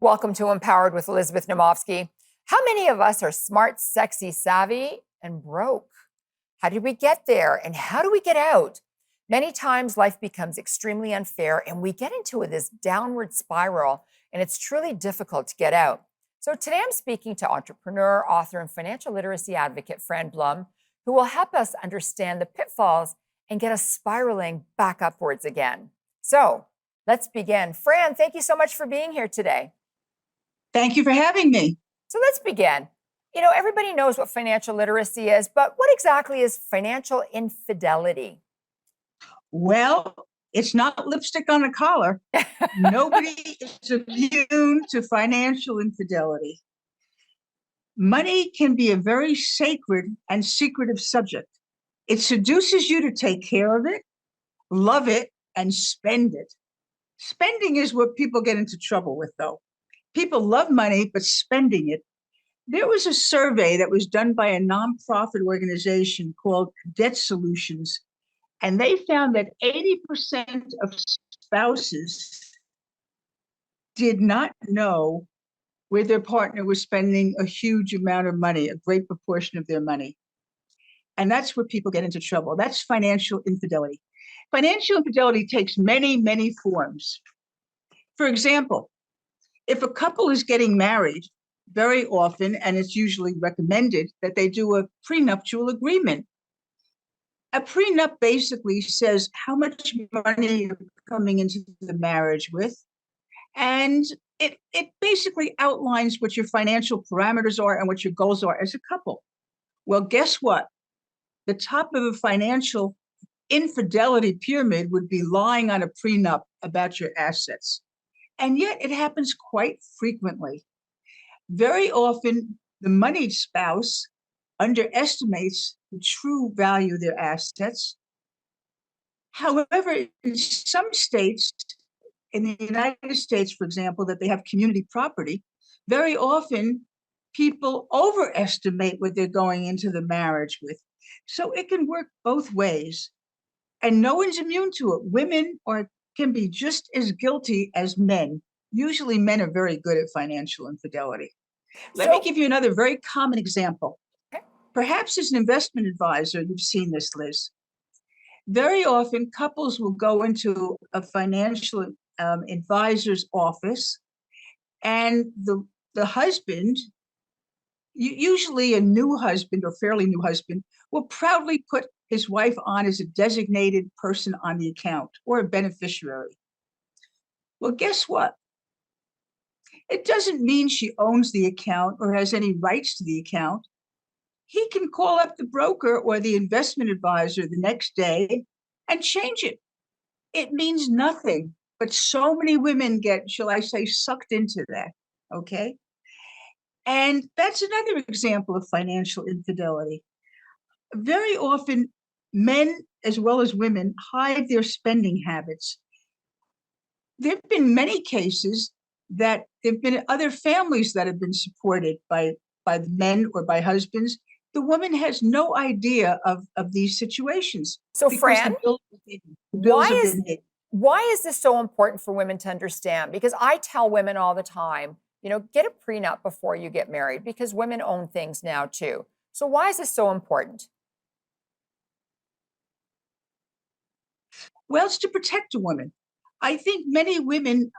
Welcome to Empowered with Elizabeth Naumovski. How many of us are smart, sexy, savvy, and broke? How did we get there and how do we get out? Many times life becomes extremely unfair and we get into this downward spiral and it's truly difficult to get out. So today I'm speaking to entrepreneur, author, and financial literacy advocate Fran Blum, who will help us understand the pitfalls and get us spiraling back upwards again. So let's begin. Fran, thank you so much for being here today. Thank you for having me. So let's begin. Everybody knows what financial literacy is, but what exactly is financial infidelity? Well, it's not lipstick on a collar. Nobody is immune to financial infidelity. Money can be a very sacred and secretive subject. It seduces you to take care of it, love it, and spend it. Spending is what people get into trouble with, though. People love money, but spending it. There was a survey that was done by a nonprofit organization called Debt Solutions, and they found that 80% of spouses did not know where their partner was spending a huge amount of money, a great proportion of their money. And that's where people get into trouble. That's financial infidelity. Financial infidelity takes many, many forms. For example, if a couple is getting married, very often, and it's usually recommended that they do a prenuptial agreement. A prenup basically says how much money you're coming into the marriage with, and it basically outlines what your financial parameters are and what your goals are as a couple. Well, guess what? The top of a financial infidelity pyramid would be lying on a prenup about your assets. And yet it happens quite frequently. Very often, the moneyed spouse underestimates the true value of their assets. However, in some states, in the United States, for example, that they have community property, very often people overestimate what they're going into the marriage with. So it can work both ways. And no one's immune to it. Women can be just as guilty as men. Usually men are very good at financial infidelity. Let me give you another very common example. Okay. Perhaps as an investment advisor, you've seen this, Liz. Very often couples will go into a financial advisor's office and the husband, usually a new husband or fairly new husband, will proudly put his wife on as a designated person on the account or a beneficiary. Well, guess what? It doesn't mean she owns the account or has any rights to the account. He can call up the broker or the investment advisor the next day and change it. It means nothing, but so many women get, shall I say, sucked into that, okay? And that's another example of financial infidelity. Very often, men as well as women hide their spending habits. There have been many cases that there have been other families that have been supported by the men or by husbands. The woman has no idea of these situations. So, Fran, why is this so important for women to understand? Because I tell women all the time, get a prenup before you get married, because women own things now too. So why is this so important? Well, it's to protect a woman. I think many women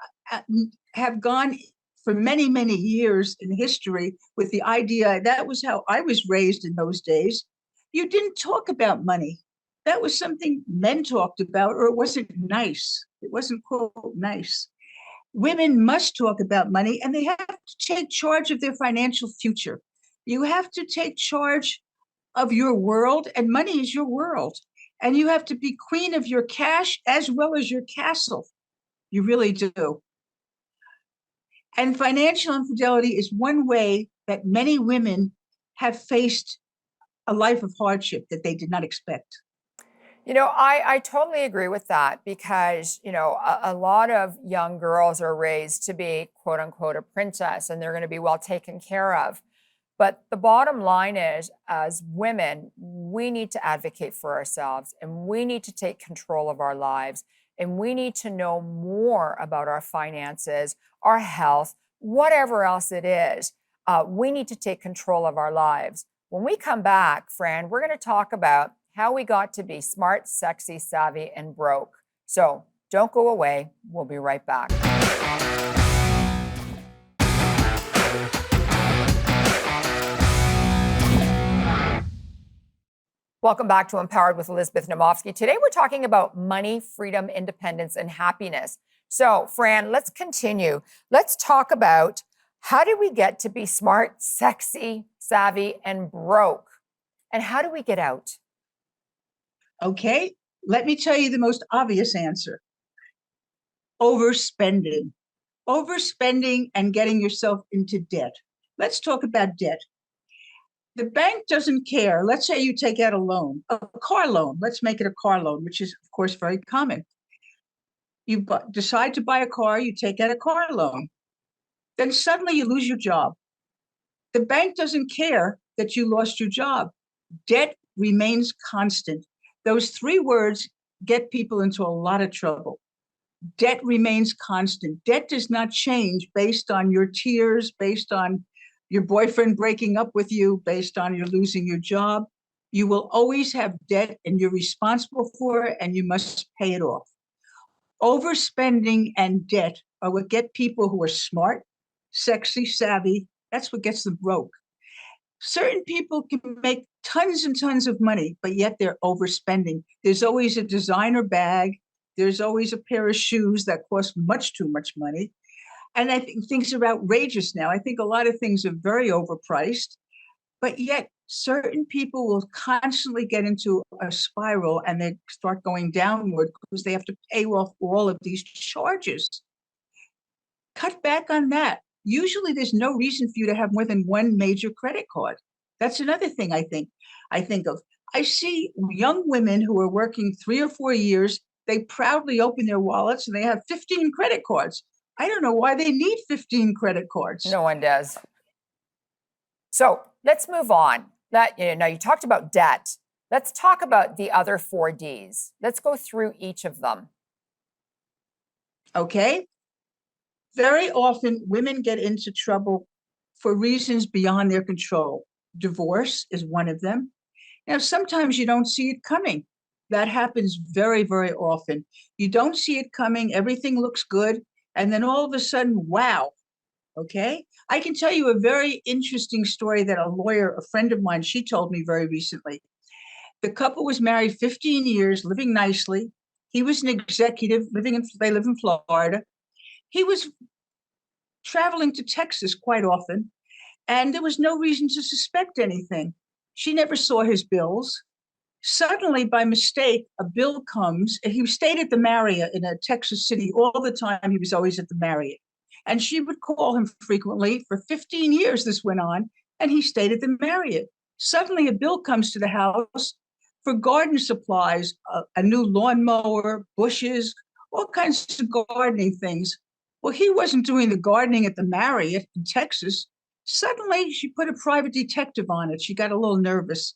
have gone for many, many years in history with the idea that was how I was raised in those days. You didn't talk about money. That was something men talked about, or it wasn't nice. It wasn't quote nice. Women must talk about money, and they have to take charge of their financial future. You have to take charge of your world, and money is your world. And you have to be queen of your cash as well as your castle. You really do. And financial infidelity is one way that many women have faced a life of hardship that they did not expect. I totally agree with that because, a lot of young girls are raised to be, quote unquote, a princess, and they're going to be well taken care of. But the bottom line is, as women, we need to advocate for ourselves and we need to take control of our lives and we need to know more about our finances, our health, whatever else it is. We need to take control of our lives. When we come back, Fran, we're going to talk about how we got to be smart, sexy, savvy, and broke. So don't go away. We'll be right back. Welcome back to Empowered with Elizabeth Naumovski. Today we're talking about money, freedom, independence, and happiness. So, Fran, let's continue. Let's talk about how did we get to be smart, sexy, savvy, and broke? And how do we get out? Okay, let me tell you the most obvious answer. Overspending. Overspending and getting yourself into debt. Let's talk about debt. The bank doesn't care. Let's say you take out a loan, a car loan. Let's make it a car loan, which is, of course, very common. You decide to buy a car, you take out a car loan. Then suddenly you lose your job. The bank doesn't care that you lost your job. Debt remains constant. Those three words get people into a lot of trouble. Debt remains constant. Debt does not change based on your tears, based on your boyfriend breaking up with you, based on you losing your job. You will always have debt and you're responsible for it and you must pay it off. Overspending and debt are what get people who are smart, sexy, savvy. That's what gets them broke. Certain people can make tons and tons of money, but yet they're overspending. There's always a designer bag. There's always a pair of shoes that cost much too much money. And I think things are outrageous now. I think a lot of things are very overpriced, but yet certain people will constantly get into a spiral and they start going downward because they have to pay off all of these charges. Cut back on that. Usually there's no reason for you to have more than one major credit card. That's another thing I think of. I see young women who are working 3 or 4 years. They proudly open their wallets and they have 15 credit cards. I don't know why they need 15 credit cards. No one does. So let's move on. Now you talked about debt. Let's talk about the other 4 Ds. Let's go through each of them. Okay. Very often women get into trouble for reasons beyond their control. Divorce is one of them. Now, sometimes you don't see it coming. That happens very, very often. You don't see it coming. Everything looks good. And then all of a sudden, wow. Okay. I can tell you a very interesting story that a lawyer, a friend of mine, she told me very recently. The couple was married 15 years, living nicely. He was an executive, they live in Florida. He was traveling to Texas quite often, and there was no reason to suspect anything. She never saw his bills. Suddenly, by mistake, a bill comes. He stayed at the Marriott in a Texas city all the time. He was always at the Marriott. And she would call him frequently. For 15 years, this went on, and he stayed at the Marriott. Suddenly, a bill comes to the house for garden supplies, a new lawnmower, bushes, all kinds of gardening things. Well, he wasn't doing the gardening at the Marriott in Texas. Suddenly, she put a private detective on it. She got a little nervous.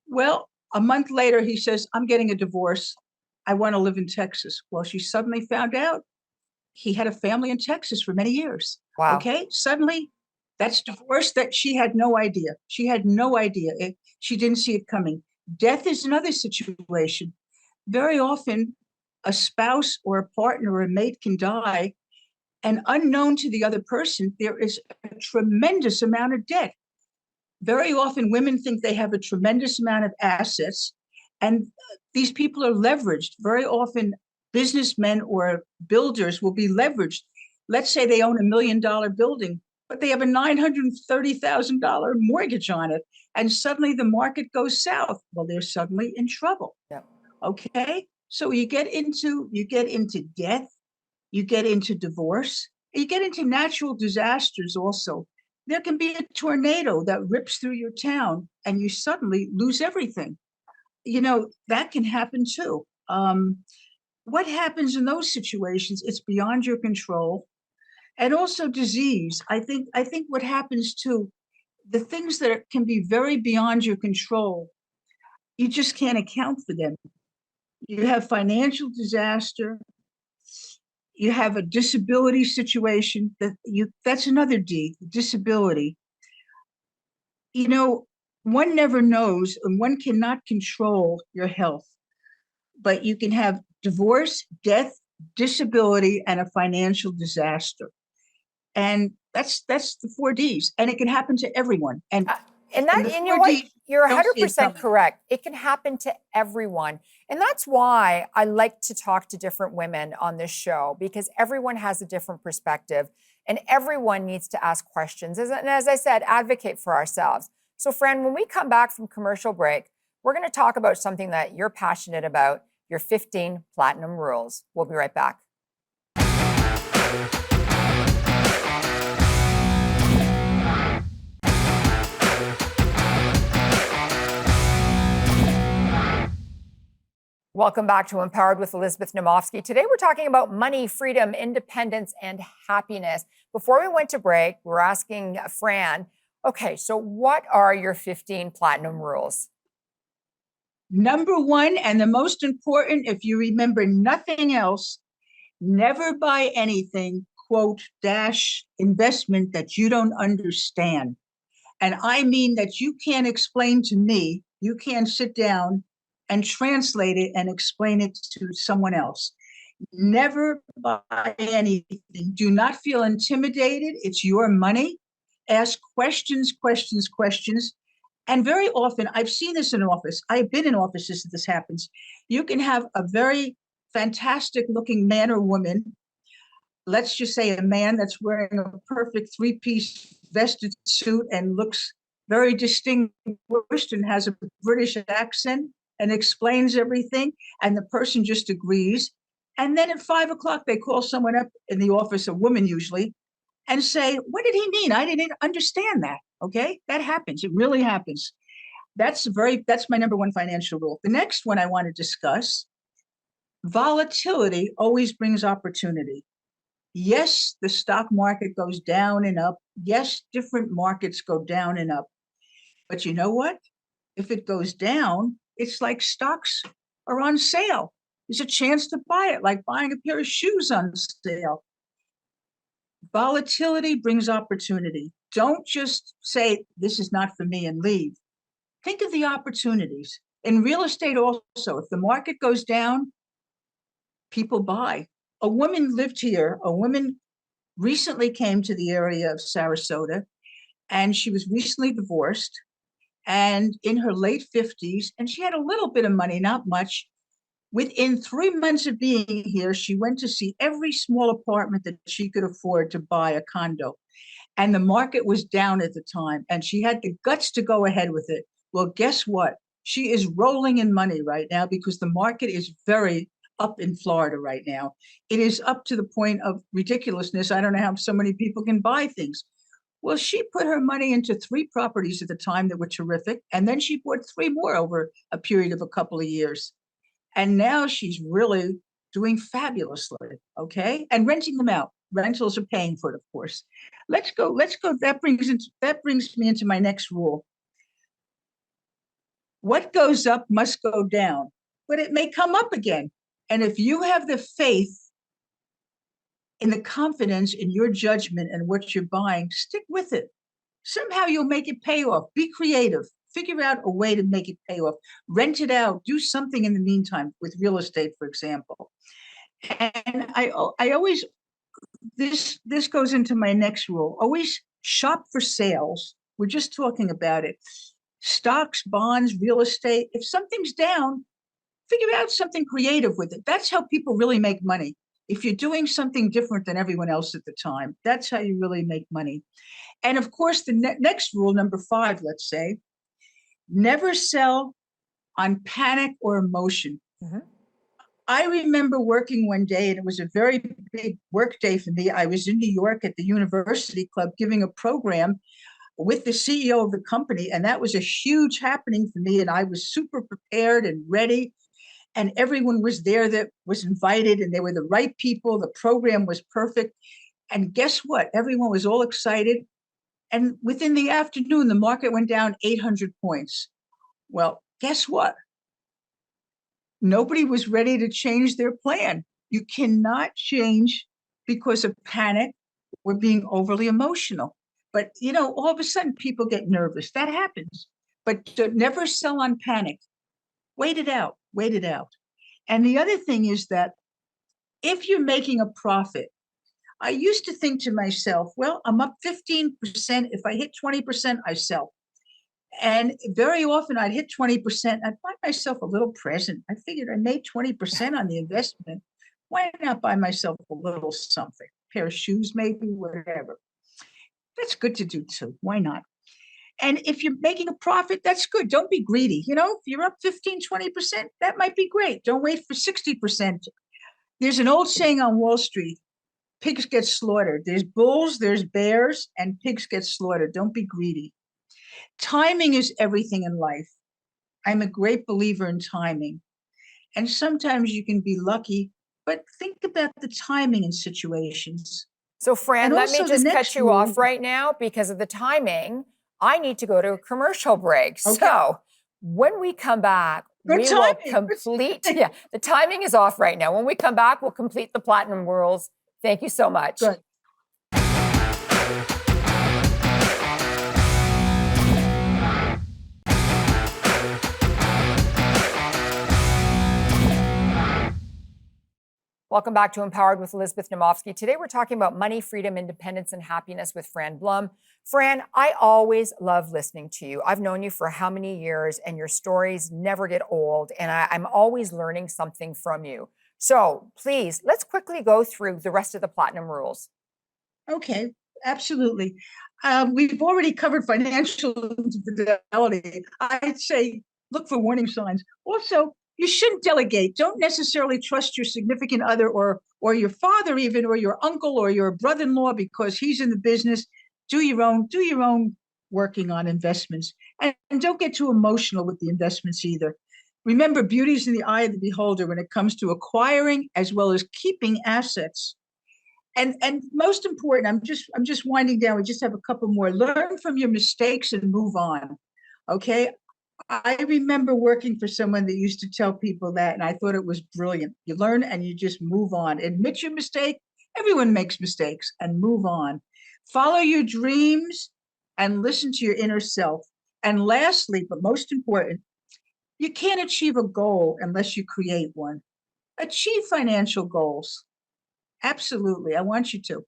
Well, a month later, he says, I'm getting a divorce. I want to live in Texas. Well, she suddenly found out he had a family in Texas for many years. Wow. Okay. Suddenly, that's divorce that she had no idea. She had no idea. She didn't see it coming. Death is another situation. Very often, a spouse or a partner or a mate can die, and unknown to the other person, there is a tremendous amount of debt. Very often women think they have a tremendous amount of assets, and these people are leveraged. Very often businessmen or builders will be leveraged. Let's say they own $1 million building, but they have a $930,000 mortgage on it, and suddenly the market goes south. Well, they're suddenly in trouble. Yeah. Okay, so you get into death, you get into divorce, you get into natural disasters also. There can be a tornado that rips through your town and you suddenly lose everything. That can happen too. What happens in those situations? It's beyond your control. And also disease. I think what happens too, the things that can be very beyond your control, you just can't account for them. You have financial disaster. you have a disability situation that's another D, disability. One never knows, and one cannot control your health, but you can have divorce, death, disability, and a financial disaster. And that's the 4 Ds, and it can happen to everyone. And the you know 4 what? Ds, You're don't see it 100% coming. correct. It can happen to everyone. And that's why I like to talk to different women on this show, because everyone has a different perspective and everyone needs to ask questions. And as I said, advocate for ourselves. So, Fran, when we come back from commercial break, we're going to talk about something that you're passionate about, your 15 platinum rules. We'll be right back. Welcome back to Empowered with Elizabeth Naumovski. Today we're talking about money, freedom, independence, and happiness. Before we went to break, we're asking Fran, okay, so what are your 15 platinum rules? Number one, and the most important, if you remember nothing else, never buy anything, quote, dash investment that you don't understand. And I mean that you can't explain to me, you can't sit down and translate it and explain it to someone else. Never buy anything. Do not feel intimidated. It's your money. Ask questions, questions, questions. And very often, I've seen this in an office. I've been in offices that this happens. You can have a very fantastic looking man or woman. Let's just say a man that's wearing a perfect 3-piece vested suit and looks very distinguished and has a British accent and explains everything, and the person just agrees. And then at 5 o'clock, they call someone up in the office, a woman usually, and say, "What did he mean? I didn't understand that." Okay, that happens. It really happens. That's my number one financial rule. The next one I want to discuss: volatility always brings opportunity. Yes, the stock market goes down and up. Yes, different markets go down and up. But you know what? If it goes down, it's like stocks are on sale. There's a chance to buy it, like buying a pair of shoes on sale. Volatility brings opportunity. Don't just say, "This is not for me," and leave. Think of the opportunities. In real estate also, if the market goes down, people buy. A woman lived here. A woman recently came to the area of Sarasota, and she was recently divorced and in her late 50s, and she had a little bit of money, not much. Within 3 months of being here, she went to see every small apartment that she could afford to buy a condo. And the market was down at the time, and she had the guts to go ahead with it. Well, guess what? She is rolling in money right now because the market is very up in Florida right now. It is up to the point of ridiculousness. I don't know how so many people can buy things. Well, she put her money into 3 properties at the time that were terrific, and then she bought 3 more over a period of a couple of years. And now she's really doing fabulously, okay? And renting them out. Rentals are paying for it, of course. Let's go. That brings me into my next rule. What goes up must go down, but it may come up again. And if you have the faith in the confidence in your judgment and what you're buying, stick with it. Somehow you'll make it pay off. Be creative. Figure out a way to make it pay off. Rent it out. Do something in the meantime with real estate, for example. And I always, this goes into my next rule. Always shop for sales. We're just talking about it. Stocks, bonds, real estate. If something's down, figure out something creative with it. That's how people really make money. If you're doing something different than everyone else at the time, that's how you really make money. And of course, the next rule, number 5, let's say, never sell on panic or emotion. Mm-hmm. I remember working one day, and it was a very big work day for me. I was in New York at the University Club giving a program with the CEO of the company, and that was a huge happening for me. And I was super prepared and ready, and everyone was there that was invited, and they were the right people. The program was perfect. And guess what? Everyone was all excited. And within the afternoon, the market went down 800 points. Well, guess what? Nobody was ready to change their plan. You cannot change because of panic. We're being overly emotional. But, all of a sudden people get nervous. That happens. But never sell on panic. Wait it out. Wait it out. And the other thing is that if you're making a profit, I used to think to myself, well, I'm up 15%. If I hit 20%, I sell. And very often I'd hit 20%. I'd buy myself a little present. I figured I made 20% on the investment. Why not buy myself a little something? A pair of shoes, maybe, whatever. That's good to do too. Why not? And if you're making a profit, that's good. Don't be greedy. If you're up 15, 20%, that might be great. Don't wait for 60%. There's an old saying on Wall Street, pigs get slaughtered. There's bulls, there's bears, and pigs get slaughtered. Don't be greedy. Timing is everything in life. I'm a great believer in timing. And sometimes you can be lucky, but think about the timing in situations. So, Fran, And let me also the just cut next you off rule. right now because of the timing. I need to go to a commercial break. Okay. So, when we come back, Good we will timing. complete. Yeah, the timing is off right now. When we come back, we'll complete the platinum rules. Thank you so much. Good. Welcome back to Empowered with Elizabeth Naumovski. Today we're talking about money, freedom, independence, and happiness with Fran Blum. Fran, I always love listening to you. I've known you for how many years, and your stories never get old, and I'm always learning something from you. So please, let's quickly go through the rest of the platinum rules. Okay, absolutely. We've already covered financial infidelity. I'd say look for warning signs. Also, you shouldn't delegate. Don't necessarily trust your significant other or your father even, or your uncle or your brother-in-law because he's in the business. Do your own working on investments. And don't get too emotional with the investments either. Remember, beauty is in the eye of the beholder when it comes to acquiring as well as keeping assets. And most important, I'm just winding down. We just have a couple more. Learn from your mistakes and move on. Okay. I remember working for someone that used to tell people that, and I thought it was brilliant. You learn and you just move on. Admit your mistake. Everyone makes mistakes, and move on. Follow your dreams and listen to your inner self. And lastly, but most important, you can't achieve a goal unless you create one. Achieve financial goals. Absolutely. I want you to.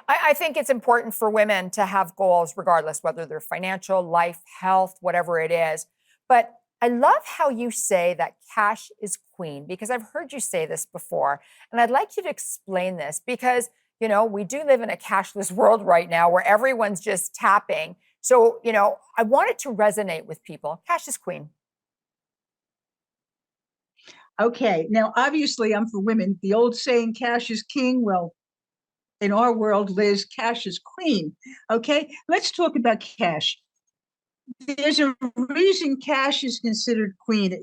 I think it's important for women to have goals, regardless whether they're financial, life, health, whatever it is. But I love how you say that cash is queen, because I've heard you say this before. And I'd like you to explain this because, we do live in a cashless world right now where everyone's just tapping. So, I want it to resonate with people. Cash is queen. Okay. Now, obviously, I'm for women. The old saying, cash is king. Well, in our world, Liz, cash is queen. Okay. Let's talk about cash. There's a reason cash is considered queen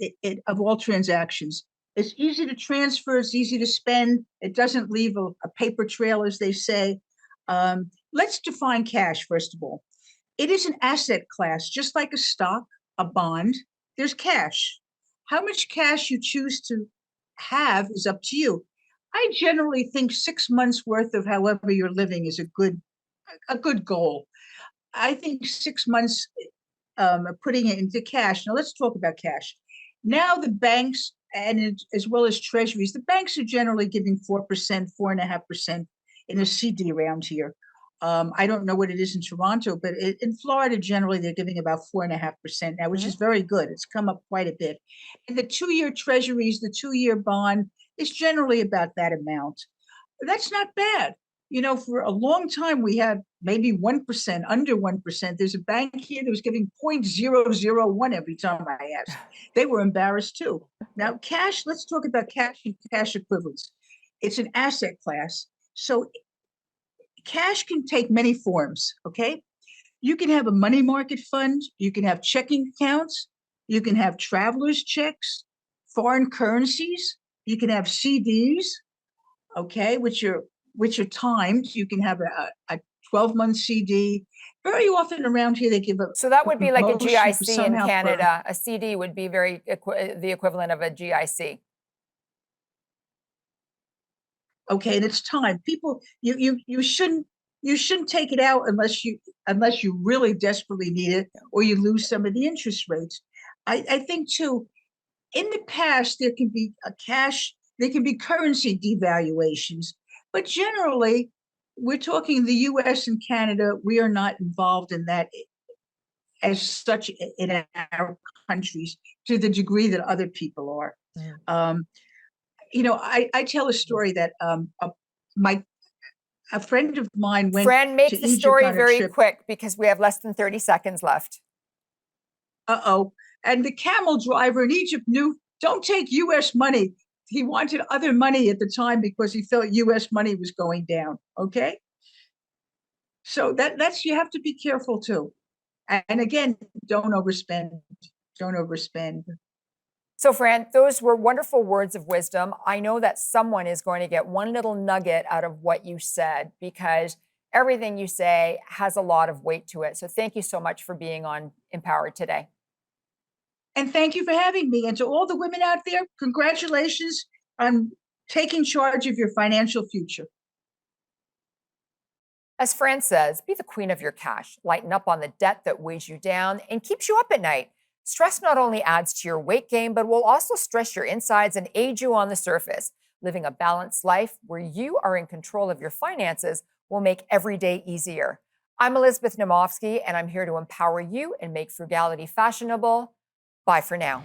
of all transactions. It's easy to transfer. It's easy to spend. It doesn't leave a paper trail, as they say. Let's define cash, first of all. It is an asset class, just like a stock, a bond. There's cash. How much cash you choose to have is up to you. I generally think 6 months worth of however you're living is a good goal. I think 6 months putting it into cash. Now let's talk about cash. Now the banks and as well as treasuries, the banks are generally giving 4%, 4.5% in a CD around here. I don't know what it is in Toronto, but in Florida, generally, they're giving about 4.5% now, which is very good. It's come up quite a bit. And the 2-year treasuries, the 2-year bond is generally about that amount. That's not bad. For a long time, we had maybe 1%, under 1%. There's a bank here that was giving 0.001 every time I asked. They were embarrassed too. Now, cash, let's talk about cash and cash equivalents. It's an asset class. So cash can take many forms, okay? You can have a money market fund. You can have checking accounts. You can have traveler's checks, foreign currencies. You can have CDs, okay, which are timed. You can have a 12-month CD. Very often around here, they give a So that would be like a GIC in somehow Canada. A CD would be the equivalent of a GIC. Okay, and it's time. People, you shouldn't take it out unless you really desperately need it, or you lose some of the interest rates. I think too, in the past there can be currency devaluations, but generally we're talking the US and Canada, we are not involved in that as such in our countries to the degree that other people are. Mm. I tell a story that my a friend of mine went Fran, to make the Egypt story on a very trip. quick because we have less than 30 seconds left. Uh-oh. And the camel driver in Egypt knew, don't take US money. He wanted other money at the time because he felt US money was going down. Okay. So that's, you have to be careful too. And again, don't overspend. Don't overspend. So, Fran, those were wonderful words of wisdom. I know that someone is going to get one little nugget out of what you said because everything you say has a lot of weight to it. So, thank you so much for being on Empowered today. And thank you for having me. And to all the women out there, congratulations on taking charge of your financial future. As Fran says, be the queen of your cash, lighten up on the debt that weighs you down and keeps you up at night. Stress not only adds to your weight gain, but will also stress your insides and age you on the surface. Living a balanced life where you are in control of your finances will make every day easier. I'm Elizabeth Naumovski, and I'm here to empower you and make frugality fashionable. Bye for now.